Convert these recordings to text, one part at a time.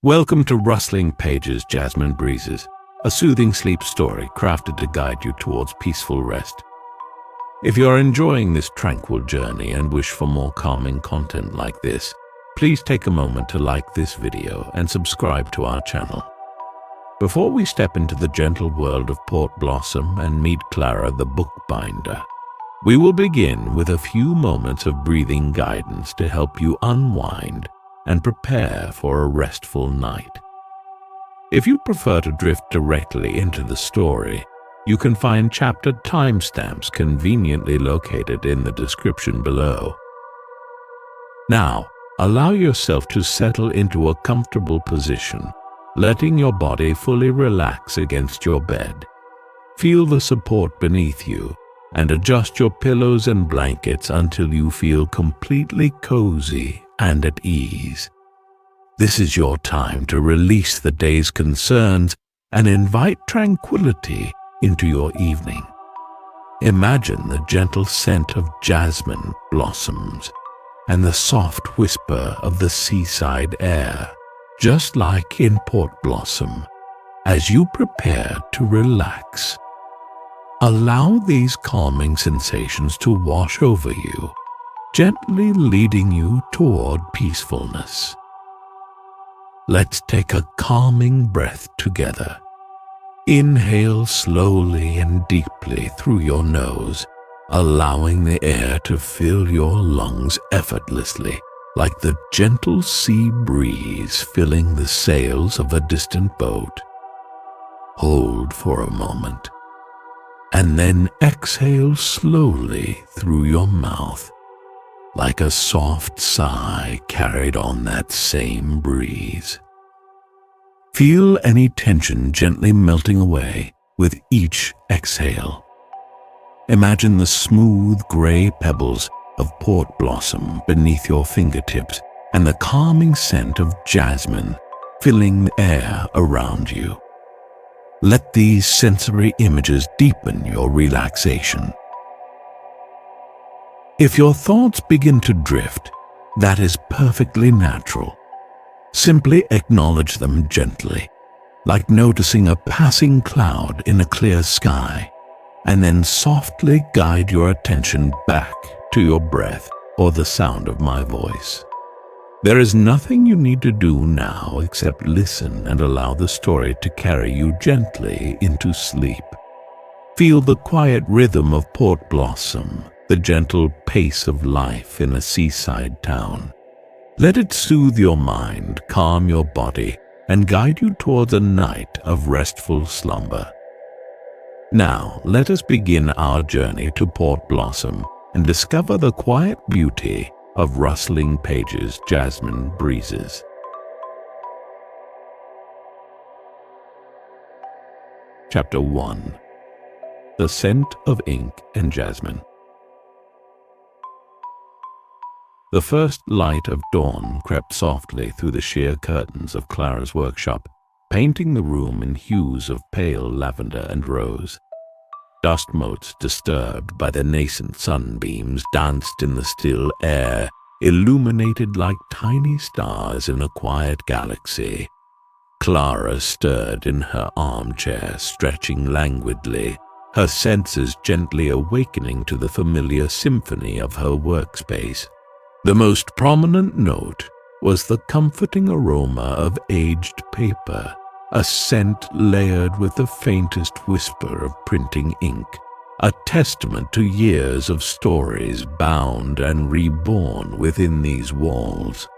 Welcome to Rustling Pages, Jasmine Breezes, a soothing sleep story crafted to guide you towards peaceful rest. If you are enjoying this tranquil journey and wish for more calming content like this, please take a moment to like this video and subscribe to our channel. Before we step into the gentle world of Port Blossom and meet Clara the bookbinder, we will begin with a few moments of breathing guidance to help you unwind and prepare for a restful night. If you prefer to drift directly into the story, you can find chapter timestamps conveniently located in the description below. Now, allow yourself to settle into a comfortable position, letting your body fully relax against your bed. Feel the support beneath you and adjust your pillows and blankets until you feel completely cozy and at ease. This is your time to release the day's concerns and invite tranquility into your evening. Imagine the gentle scent of jasmine blossoms and the soft whisper of the seaside air, just like in Port Blossom, as you prepare to relax. Allow these calming sensations to wash over you, gently leading you toward peacefulness. Let's take a calming breath together. Inhale slowly and deeply through your nose, allowing the air to fill your lungs effortlessly, like the gentle sea breeze filling the sails of a distant boat. Hold for a moment, and then exhale slowly through your mouth, like a soft sigh carried on that same breeze. Feel any tension gently melting away with each exhale. Imagine the smooth gray pebbles of Port Blossom beneath your fingertips and the calming scent of jasmine filling the air around you. Let these sensory images deepen your relaxation. If your thoughts begin to drift, that is perfectly natural. Simply acknowledge them gently, like noticing a passing cloud in a clear sky, and then softly guide your attention back to your breath or the sound of my voice. There is nothing you need to do now except listen and allow the story to carry you gently into sleep. Feel the quiet rhythm of Port Blossom, the gentle pace of life in a seaside town. Let it soothe your mind, calm your body, and guide you towards a night of restful slumber. Now, let us begin our journey to Port Blossom and discover the quiet beauty of Rustling Pages, Jasmine Breezes. Chapter 1. The Scent of Ink and Jasmine. The first light of dawn crept softly through the sheer curtains of Clara's workshop, painting the room in hues of pale lavender and rose. Dust motes disturbed by the nascent sunbeams danced in the still air, illuminated like tiny stars in a quiet galaxy. Clara stirred in her armchair, stretching languidly, her senses gently awakening to the familiar symphony of her workspace. The most prominent note was the comforting aroma of aged paper, a scent layered with the faintest whisper of printing ink, a testament to years of stories bound and reborn within these walls.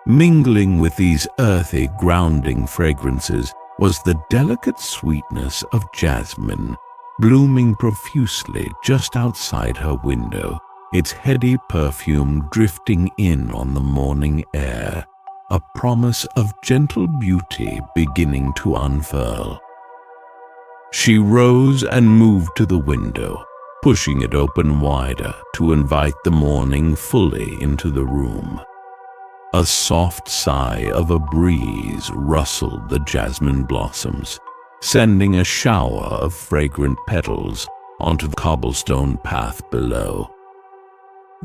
Mingling with these earthy, grounding fragrances was the delicate sweetness of jasmine, blooming profusely just outside her window, its heady perfume drifting in on the morning air, a promise of gentle beauty beginning to unfurl. She rose and moved to the window, pushing it open wider to invite the morning fully into the room. A soft sigh of a breeze rustled the jasmine blossoms, sending a shower of fragrant petals onto the cobblestone path below.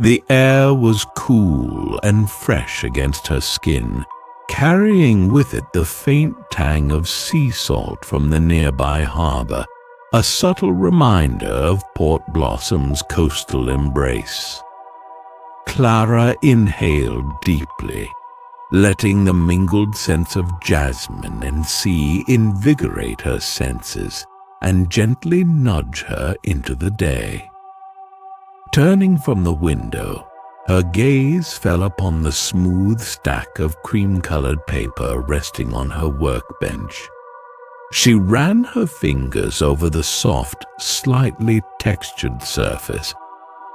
The air was cool and fresh against her skin, carrying with it the faint tang of sea salt from the nearby harbor, a subtle reminder of Port Blossom's coastal embrace. Clara inhaled deeply, letting the mingled scents of jasmine and sea invigorate her senses and gently nudge her into the day. Turning from the window, her gaze fell upon the smooth stack of cream-colored paper resting on her workbench. She ran her fingers over the soft, slightly textured surface,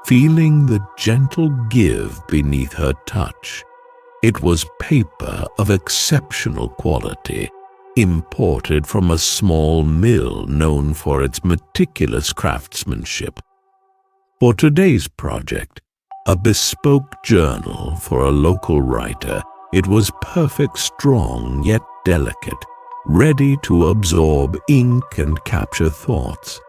feeling the gentle give beneath her touch. It was paper of exceptional quality, imported from a small mill known for its meticulous craftsmanship. For today's project, a bespoke journal for a local writer, it was perfect, strong yet delicate, ready to absorb ink and capture thoughts.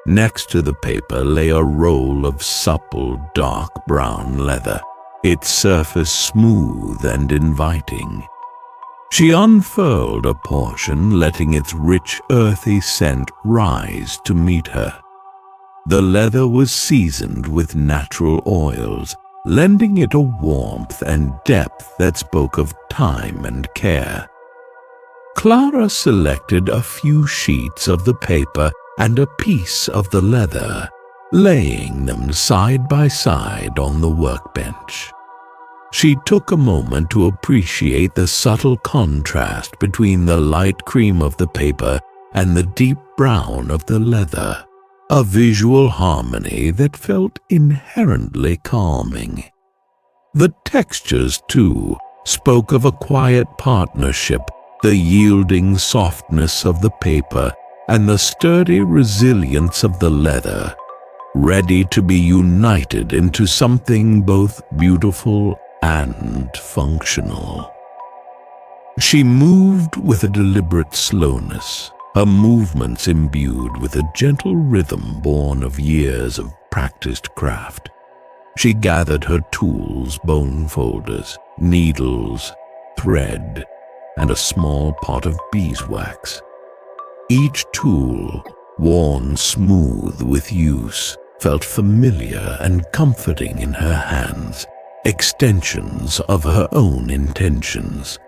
Next to the paper lay a roll of supple, dark brown leather, its surface smooth and inviting. She unfurled a portion, letting its rich, earthy scent rise to meet her. The leather was seasoned with natural oils, lending it a warmth and depth that spoke of time and care. Clara selected a few sheets of the paper and a piece of the leather, laying them side by side on the workbench. She took a moment to appreciate the subtle contrast between the light cream of the paper and the deep brown of the leather, a visual harmony that felt inherently calming. The textures, too, spoke of a quiet partnership, the yielding softness of the paper and the sturdy resilience of the leather, ready to be united into something both beautiful and functional. She moved with a deliberate slowness, her movements imbued with a gentle rhythm born of years of practiced craft. She gathered her tools, bone folders, needles, thread, and a small pot of beeswax. Each tool, worn smooth with use, felt familiar and comforting in her hands, extensions of her own intentions.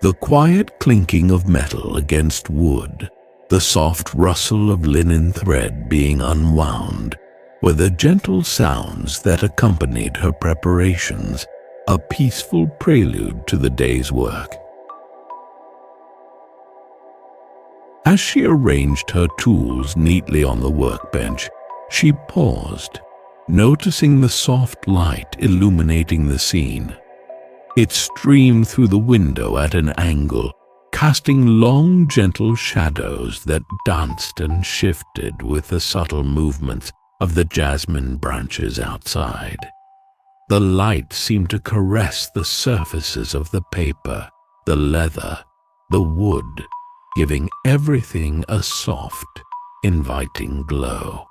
The quiet clinking of metal against wood, the soft rustle of linen thread being unwound, were the gentle sounds that accompanied her preparations, a peaceful prelude to the day's work. As she arranged her tools neatly on the workbench, she paused, noticing the soft light illuminating the scene. It streamed through the window at an angle, casting long, gentle shadows that danced and shifted with the subtle movements of the jasmine branches outside. The light seemed to caress the surfaces of the paper, the leather, the wood, giving everything a soft, inviting glow.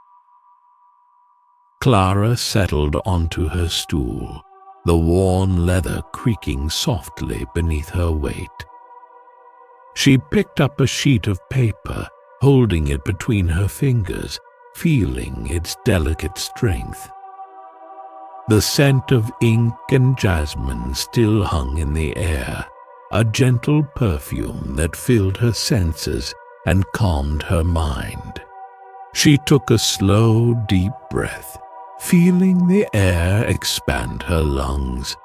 Clara settled onto her stool, the worn leather creaking softly beneath her weight. She picked up a sheet of paper, holding it between her fingers, feeling its delicate strength. The scent of ink and jasmine still hung in the air, a gentle perfume that filled her senses and calmed her mind. She took a slow, deep breath, feeling the air expand her lungs,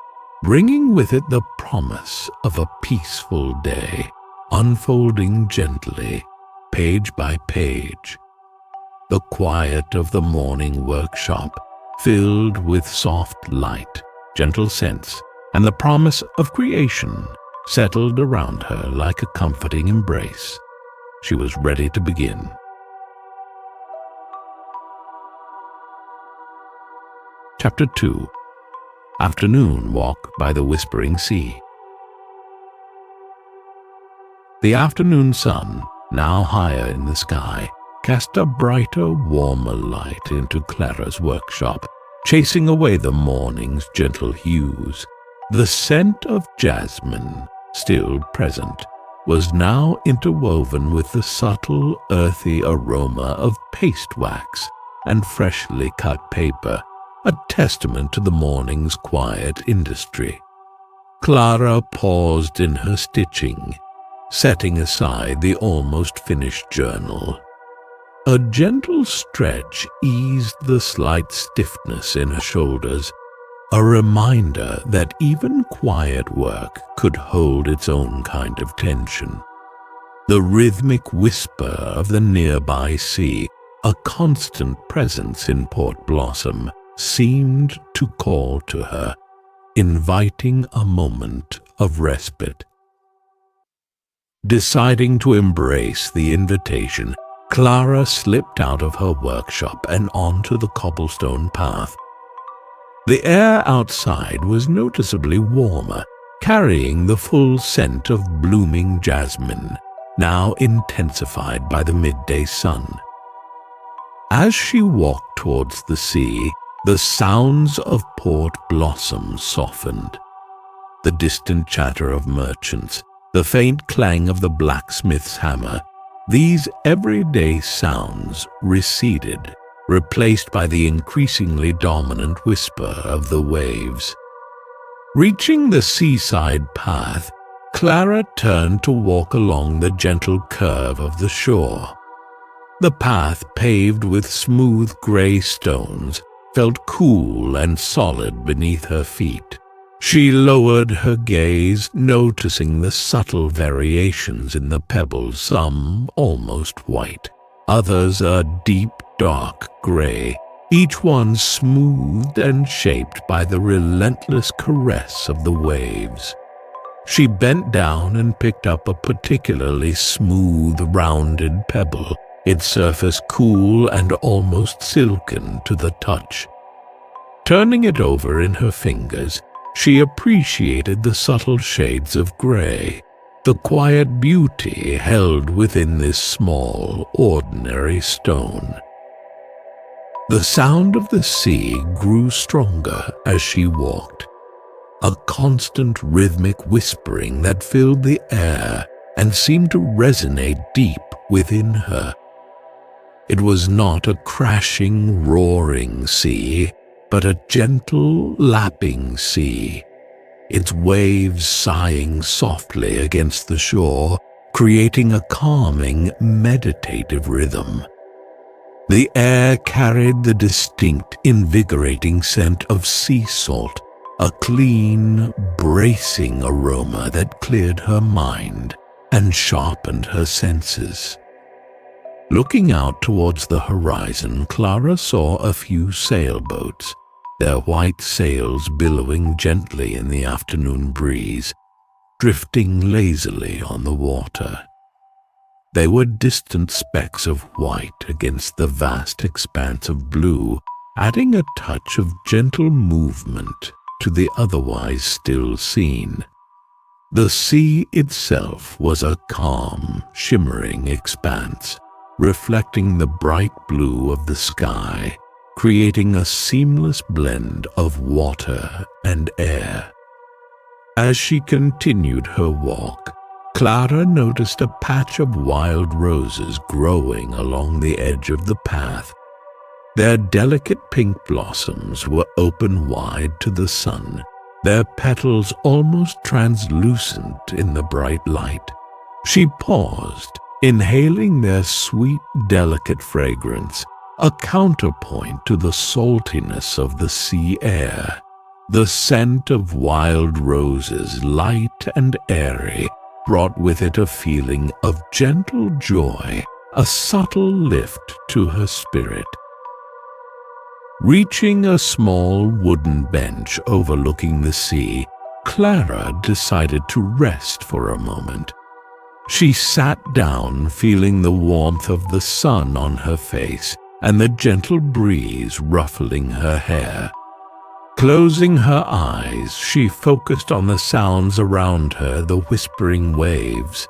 bringing with it the promise of a peaceful day, unfolding gently, page by page. The quiet of the morning workshop, filled with soft light, gentle scents, and the promise of creation, settled around her like a comforting embrace. She was ready to begin. Chapter 2. Afternoon Walk by the Whispering Sea. The afternoon sun, now higher in the sky, cast a brighter, warmer light into Clara's workshop, chasing away the morning's gentle hues. The scent of jasmine, still present, was now interwoven with the subtle, earthy aroma of paste wax and freshly cut paper, a testament to the morning's quiet industry. Clara paused in her stitching, setting aside the almost finished journal. A gentle stretch eased the slight stiffness in her shoulders, a reminder that even quiet work could hold its own kind of tension. The rhythmic whisper of the nearby sea, a constant presence in Port Blossom, seemed to call to her, inviting a moment of respite. Deciding to embrace the invitation, Clara slipped out of her workshop and onto the cobblestone path. The air outside was noticeably warmer, carrying the full scent of blooming jasmine, now intensified by the midday sun. As she walked towards the sea, the sounds of Port Blossom softened. The distant chatter of merchants, the faint clang of the blacksmith's hammer, these everyday sounds receded, replaced by the increasingly dominant whisper of the waves. Reaching the seaside path, Clara turned to walk along the gentle curve of the shore. The path, paved with smooth gray stones, felt cool and solid beneath her feet. She lowered her gaze, noticing the subtle variations in the pebbles, some almost white, others a deep dark gray, each one smoothed and shaped by the relentless caress of the waves. She bent down and picked up a particularly smooth, rounded pebble, its surface cool and almost silken to the touch. Turning it over in her fingers, she appreciated the subtle shades of gray, the quiet beauty held within this small, ordinary stone. The sound of the sea grew stronger as she walked, a constant rhythmic whispering that filled the air and seemed to resonate deep within her. It was not a crashing, roaring sea, but a gentle, lapping sea, its waves sighing softly against the shore, creating a calming, meditative rhythm. The air carried the distinct, invigorating scent of sea salt, a clean, bracing aroma that cleared her mind and sharpened her senses. Looking out towards the horizon, Clara saw a few sailboats, their white sails billowing gently in the afternoon breeze, drifting lazily on the water. They were distant specks of white against the vast expanse of blue, adding a touch of gentle movement to the otherwise still scene. The sea itself was a calm, shimmering expanse, reflecting the bright blue of the sky, creating a seamless blend of water and air. As she continued her walk, Clara noticed a patch of wild roses growing along the edge of the path. Their delicate pink blossoms were open wide to the sun, their petals almost translucent in the bright light. She paused, inhaling their sweet, delicate fragrance, a counterpoint to the saltiness of the sea air. The scent of wild roses, light and airy, brought with it a feeling of gentle joy, a subtle lift to her spirit. Reaching a small wooden bench overlooking the sea, Clara decided to rest for a moment. She sat down, feeling the warmth of the sun on her face and the gentle breeze ruffling her hair. Closing her eyes, she focused on the sounds around her, the whispering waves,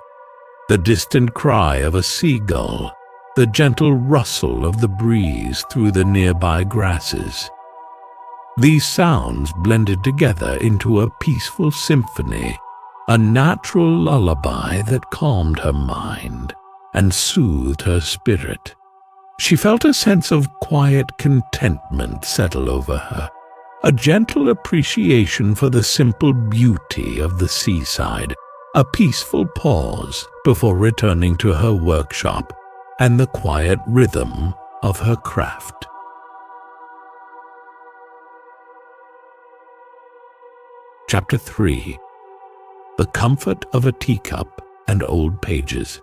the distant cry of a seagull, the gentle rustle of the breeze through the nearby grasses. These sounds blended together into a peaceful symphony, a natural lullaby that calmed her mind and soothed her spirit. She felt a sense of quiet contentment settle over her, a gentle appreciation for the simple beauty of the seaside, a peaceful pause before returning to her workshop and the quiet rhythm of her craft. Chapter 3. The Comfort of a Teacup and Old Pages.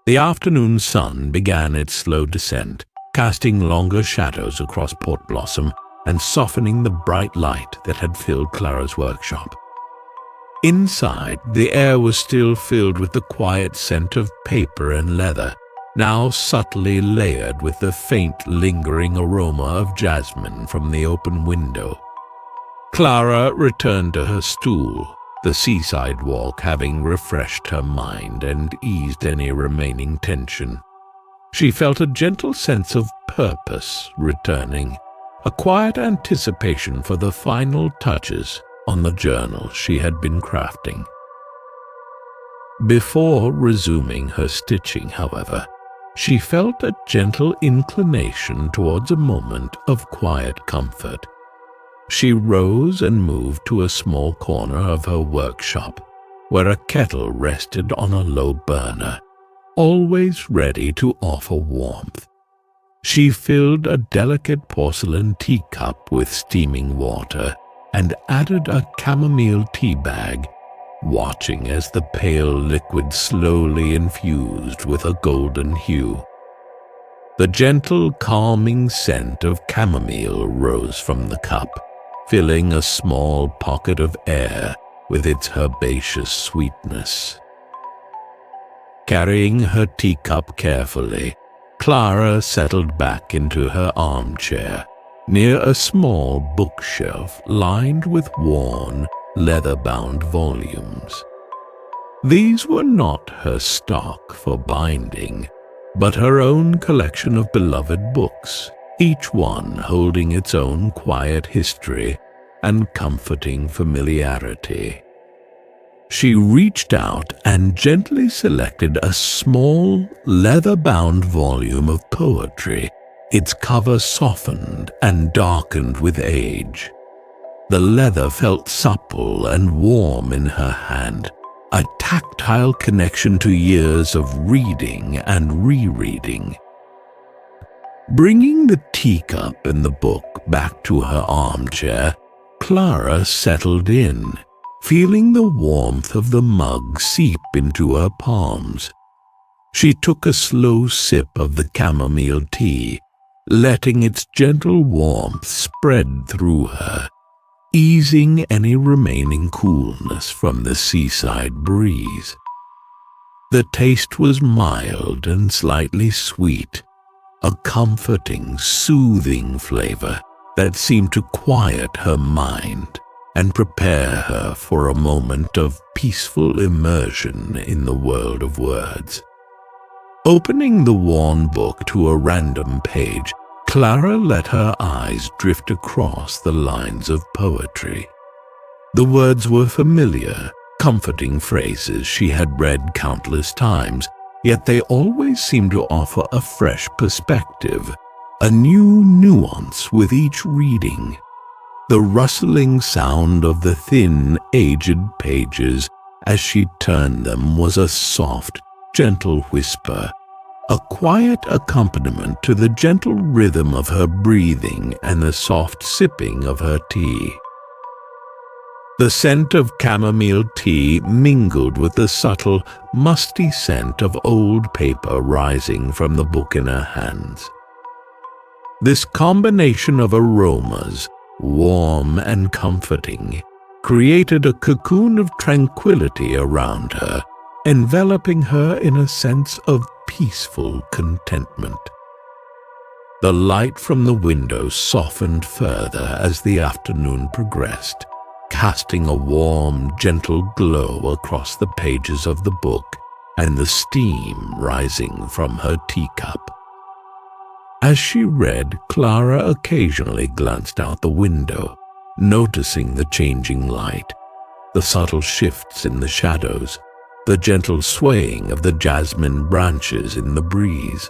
The afternoon sun began its slow descent, casting longer shadows across Port Blossom and softening the bright light that had filled Clara's workshop. Inside, the air was still filled with the quiet scent of paper and leather, now subtly layered with the faint, lingering aroma of jasmine from the open window. Clara returned to her stool, the seaside walk having refreshed her mind and eased any remaining tension. She felt a gentle sense of purpose returning, a quiet anticipation for the final touches on the journal she had been crafting. Before resuming her stitching, however, she felt a gentle inclination towards a moment of quiet comfort. She rose and moved to a small corner of her workshop, where a kettle rested on a low burner, always ready to offer warmth. She filled a delicate porcelain teacup with steaming water and added a chamomile tea bag, watching as the pale liquid slowly infused with a golden hue. The gentle, calming scent of chamomile rose from the cup, filling a small pocket of air with its herbaceous sweetness. Carrying her teacup carefully, Clara settled back into her armchair near a small bookshelf lined with worn, leather-bound volumes. These were not her stock for binding, but her own collection of beloved books, each one holding its own quiet history and comforting familiarity. She reached out and gently selected a small, leather-bound volume of poetry, its cover softened and darkened with age. The leather felt supple and warm in her hand, a tactile connection to years of reading and rereading. Bringing the teacup and the book back to her armchair, Clara settled in, feeling the warmth of the mug seep into her palms. She took a slow sip of the chamomile tea, letting its gentle warmth spread through her, easing any remaining coolness from the seaside breeze. The taste was mild and slightly sweet, a comforting, soothing flavor that seemed to quiet her mind and prepare her for a moment of peaceful immersion in the world of words. Opening the worn book to a random page, Clara let her eyes drift across the lines of poetry. The words were familiar, comforting phrases she had read countless times, yet they always seemed to offer a fresh perspective, a new nuance with each reading. The rustling sound of the thin, aged pages as she turned them was a soft, gentle whisper, a quiet accompaniment to the gentle rhythm of her breathing and the soft sipping of her tea. The scent of chamomile tea mingled with the subtle, musty scent of old paper rising from the book in her hands. This combination of aromas, warm and comforting, created a cocoon of tranquility around her, enveloping her in a sense of peaceful contentment. The light from the window softened further as the afternoon progressed, casting a warm, gentle glow across the pages of the book and the steam rising from her teacup. As she read, Clara occasionally glanced out the window, noticing the changing light, the subtle shifts in the shadows, the gentle swaying of the jasmine branches in the breeze.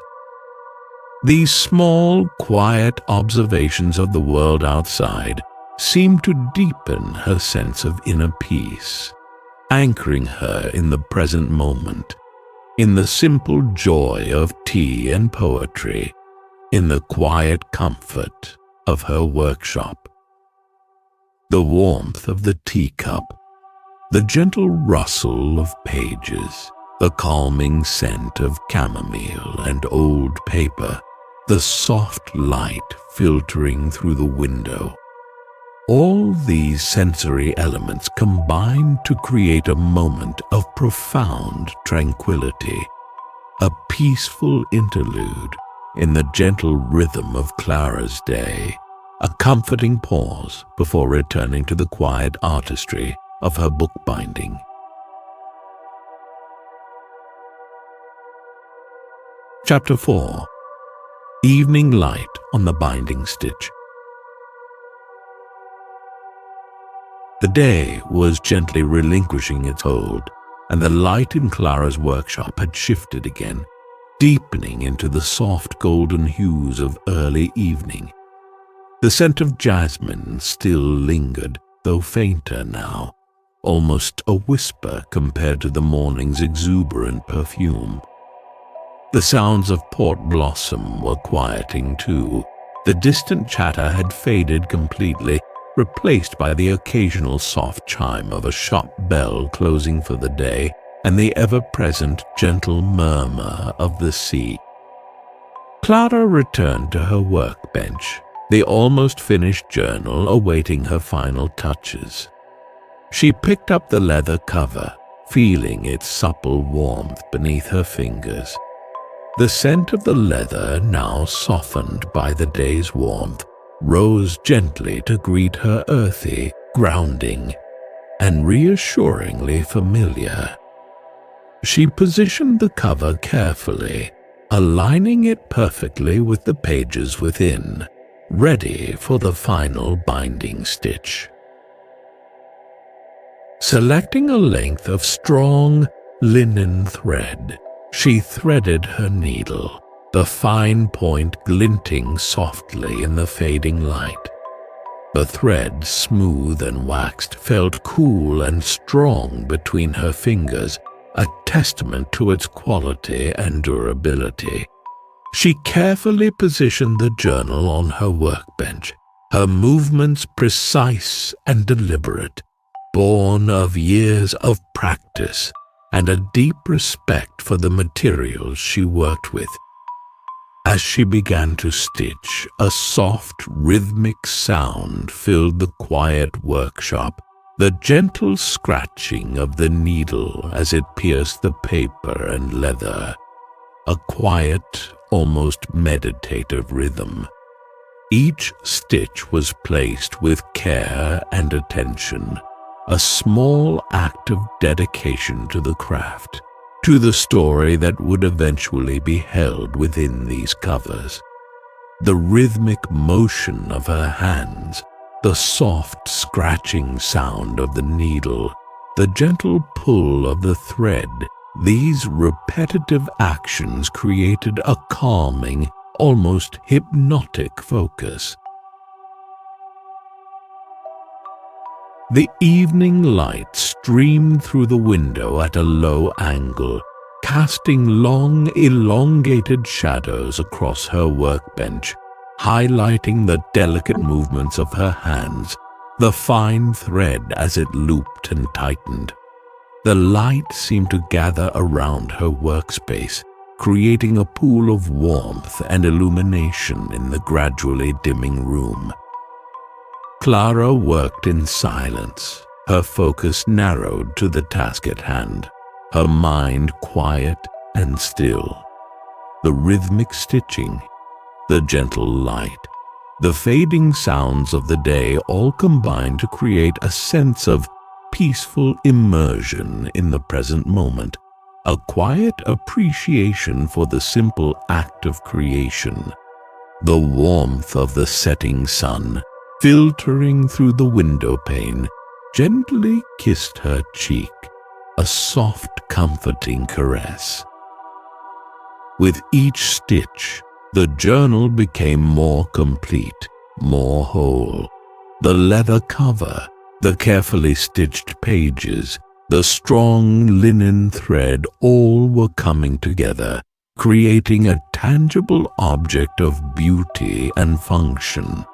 These small, quiet observations of the world outside seemed to deepen her sense of inner peace, anchoring her in the present moment, in the simple joy of tea and poetry, in the quiet comfort of her workshop. The warmth of the teacup, the gentle rustle of pages, the calming scent of chamomile and old paper, the soft light filtering through the window. All these sensory elements combine to create a moment of profound tranquility, a peaceful interlude in the gentle rhythm of Clara's day, a comforting pause before returning to the quiet artistry of her bookbinding. Chapter 4. Evening Light on the Binding Stitch. The day was gently relinquishing its hold, and the light in Clara's workshop had shifted again, deepening into the soft golden hues of early evening. The scent of jasmine still lingered, though fainter now, almost a whisper compared to the morning's exuberant perfume. The sounds of port blossom were quieting too. The distant chatter had faded completely, replaced by the occasional soft chime of a shop bell closing for the day and the ever-present gentle murmur of the sea. Clara returned to her workbench, the almost finished journal awaiting her final touches. She picked up the leather cover, feeling its supple warmth beneath her fingers. The scent of the leather, now softened by the day's warmth, rose gently to greet her, earthy, grounding, and reassuringly familiar. She positioned the cover carefully, aligning it perfectly with the pages within, ready for the final binding stitch. Selecting a length of strong linen thread, she threaded her needle, the fine point glinting softly in the fading light. The thread, smooth and waxed, felt cool and strong between her fingers, a testament to its quality and durability. She carefully positioned the journal on her workbench, her movements precise and deliberate, born of years of practice and a deep respect for the materials she worked with. As she began to stitch, a soft, rhythmic sound filled the quiet workshop, the gentle scratching of the needle as it pierced the paper and leather, a quiet, almost meditative rhythm. Each stitch was placed with care and attention, a small act of dedication to the craft, to the story that would eventually be held within these covers. The rhythmic motion of her hands, the soft scratching sound of the needle, the gentle pull of the thread, these repetitive actions created a calming, almost hypnotic focus. The evening light streamed through the window at a low angle, casting long, elongated shadows across her workbench, highlighting the delicate movements of her hands, the fine thread as it looped and tightened. The light seemed to gather around her workspace, creating a pool of warmth and illumination in the gradually dimming room. Clara worked in silence, her focus narrowed to the task at hand, her mind quiet and still. The rhythmic stitching, the gentle light, the fading sounds of the day all combined to create a sense of peaceful immersion in the present moment, a quiet appreciation for the simple act of creation. The warmth of the setting sun, filtering through the window pane, gently kissed her cheek, a soft, comforting caress. With each stitch, the journal became more complete, more whole. The leather cover, the carefully stitched pages, the strong linen thread, all were coming together, creating a tangible object of beauty and function.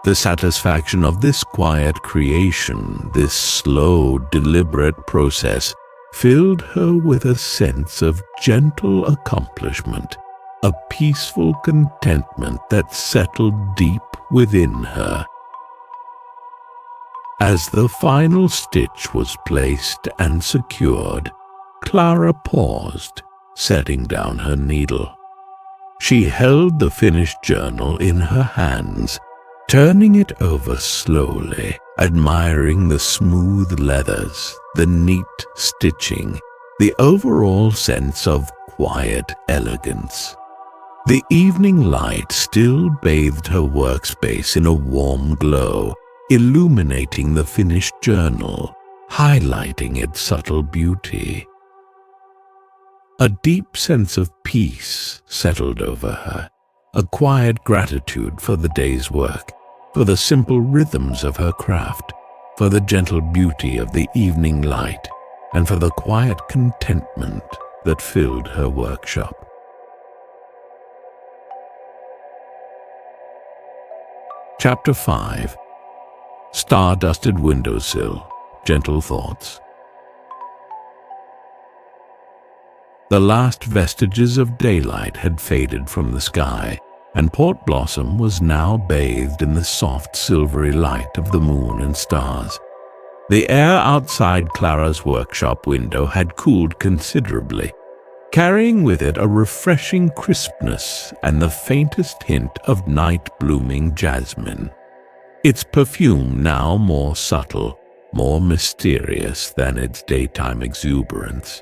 The satisfaction of this quiet creation, this slow, deliberate process, filled her with a sense of gentle accomplishment, a peaceful contentment that settled deep within her. As the final stitch was placed and secured, Clara paused, setting down her needle. She held the finished journal in her hands, turning it over slowly, admiring the smooth leathers, the neat stitching, the overall sense of quiet elegance. The evening light still bathed her workspace in a warm glow, illuminating the finished journal, highlighting its subtle beauty. A deep sense of peace settled over her, a quiet gratitude for the day's work, for the simple rhythms of her craft, for the gentle beauty of the evening light, and for the quiet contentment that filled her workshop. Chapter 5. Star-dusted Windowsill, Gentle Thoughts. The last vestiges of daylight had faded from the sky, and Port Blossom was now bathed in the soft silvery light of the moon and stars. The air outside Clara's workshop window had cooled considerably, carrying with it a refreshing crispness and the faintest hint of night-blooming jasmine. Its perfume now more subtle, more mysterious than its daytime exuberance.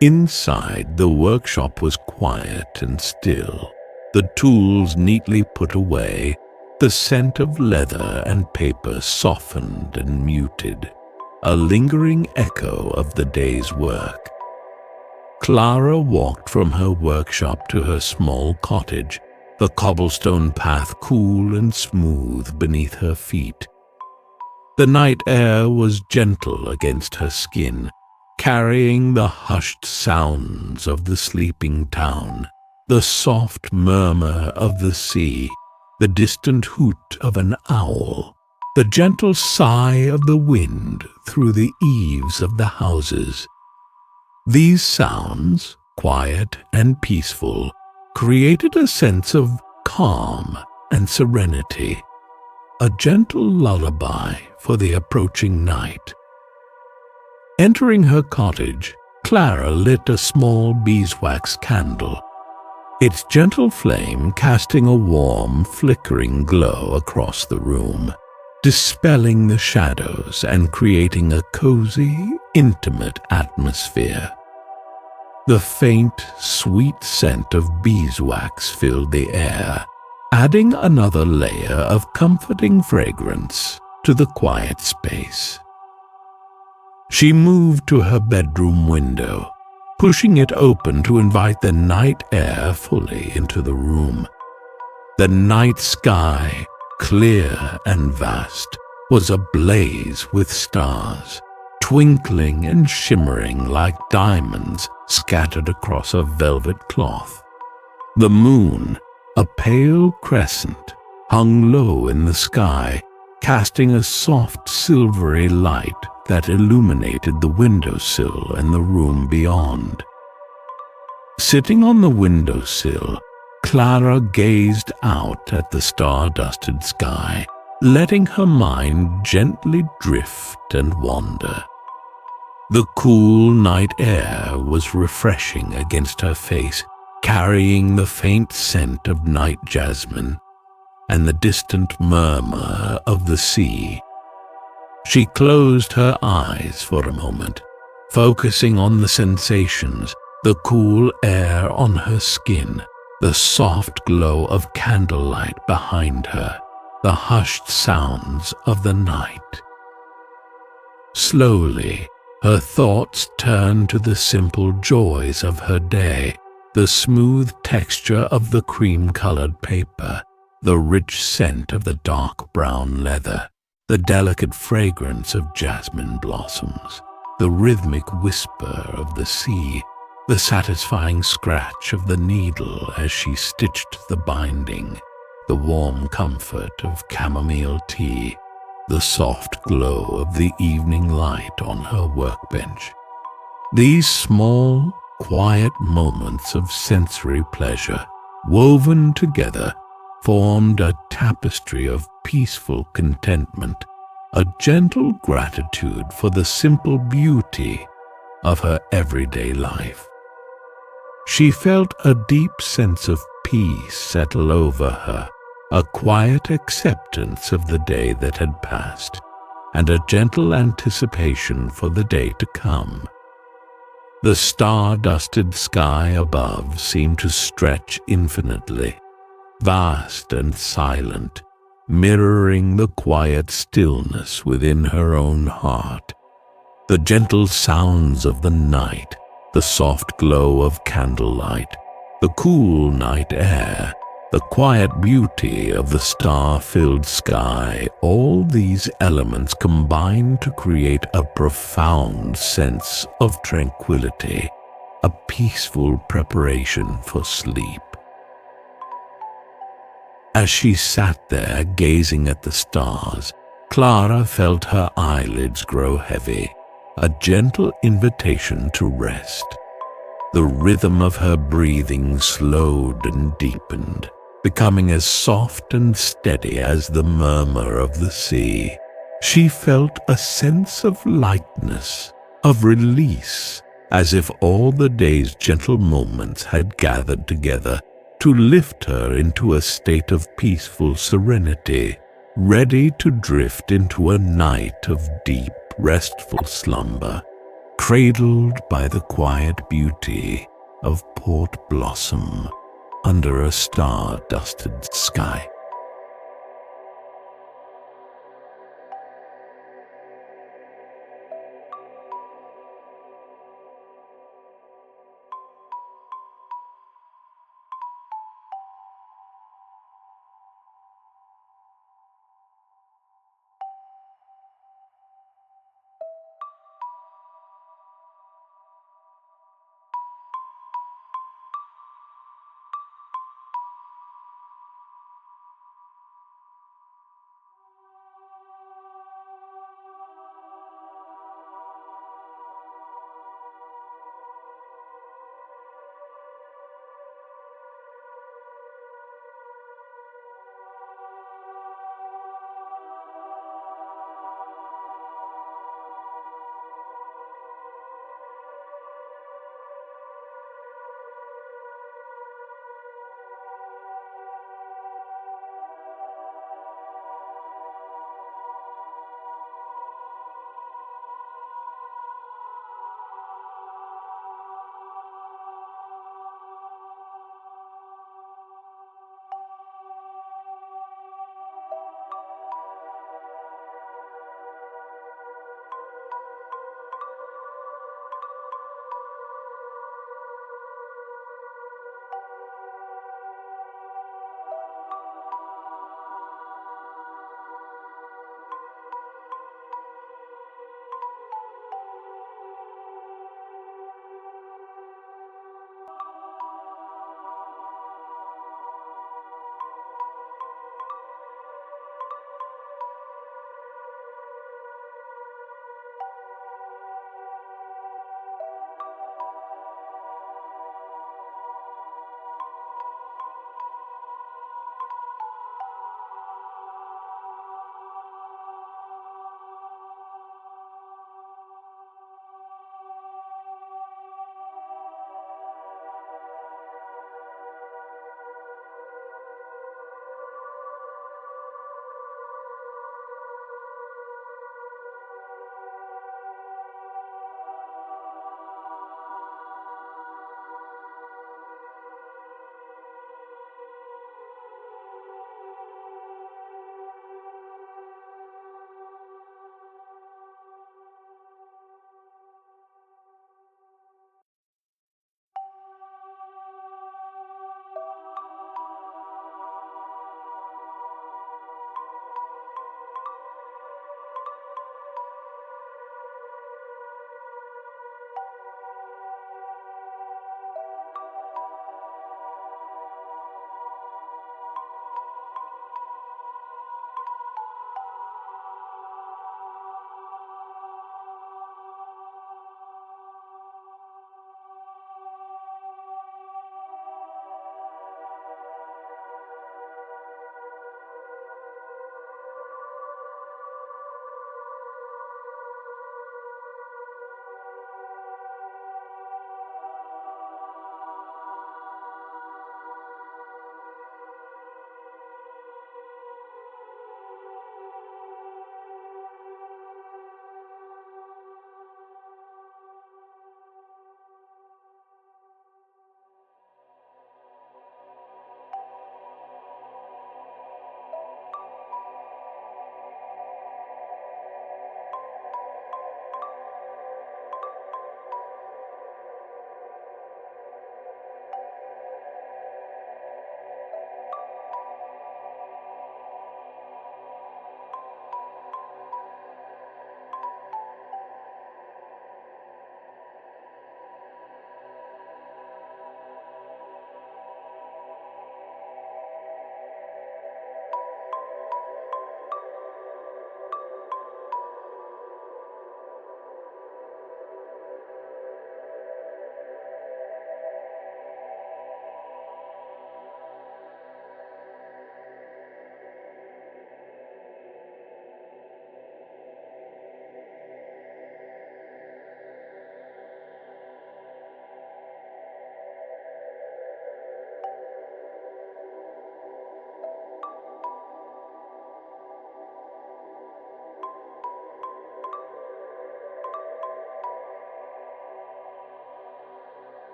Inside, the workshop was quiet and still, the tools neatly put away, the scent of leather and paper softened and muted, a lingering echo of the day's work. Clara walked from her workshop to her small cottage, the cobblestone path cool and smooth beneath her feet. The night air was gentle against her skin, carrying the hushed sounds of the sleeping town, the soft murmur of the sea, the distant hoot of an owl, the gentle sigh of the wind through the eaves of the houses. These sounds, quiet and peaceful, created a sense of calm and serenity, a gentle lullaby for the approaching night. Entering her cottage, Clara lit a small beeswax candle, its gentle flame casting a warm, flickering glow across the room, dispelling the shadows and creating a cozy, intimate atmosphere. The faint, sweet scent of beeswax filled the air, adding another layer of comforting fragrance to the quiet space. She moved to her bedroom window, pushing it open to invite the night air fully into the room. The night sky, clear and vast, was ablaze with stars, twinkling and shimmering like diamonds scattered across a velvet cloth. The moon, a pale crescent, hung low in the sky, casting a soft silvery light that illuminated the windowsill and the room beyond. Sitting on the windowsill, Clara gazed out at the star-dusted sky, letting her mind gently drift and wander. The cool night air was refreshing against her face, carrying the faint scent of night jasmine and the distant murmur of the sea. She closed her eyes for a moment, focusing on the sensations, the cool air on her skin, the soft glow of candlelight behind her. the hushed sounds of the night. Slowly, her thoughts turned to the simple joys of her day, the smooth texture of the cream-colored paper, the rich scent of the dark brown leather, the delicate fragrance of jasmine blossoms, the rhythmic whisper of the sea, the satisfying scratch of the needle as she stitched the binding, the warm comfort of chamomile tea, the soft glow of the evening light on her workbench. These small, quiet moments of sensory pleasure, woven together, formed a tapestry of peaceful contentment, a gentle gratitude for the simple beauty of her everyday life. She felt a deep sense of peace settle over her, a quiet acceptance of the day that had passed, and a gentle anticipation for the day to come. The star-dusted sky above seemed to stretch infinitely, vast and silent, mirroring the quiet stillness within her own heart. The gentle sounds of the night, the soft glow of candlelight, the cool night air, the quiet beauty of the star-filled sky, all these elements combine to create a profound sense of tranquility, a peaceful preparation for sleep. As she sat there gazing at the stars, Clara felt her eyelids grow heavy, a gentle invitation to rest. The rhythm of her breathing slowed and deepened, becoming as soft and steady as the murmur of the sea. She felt a sense of lightness, of release, as if all the day's gentle moments had gathered together to lift her into a state of peaceful serenity, ready to drift into a night of deep, restful slumber, cradled by the quiet beauty of Port Blossom under a star-dusted sky.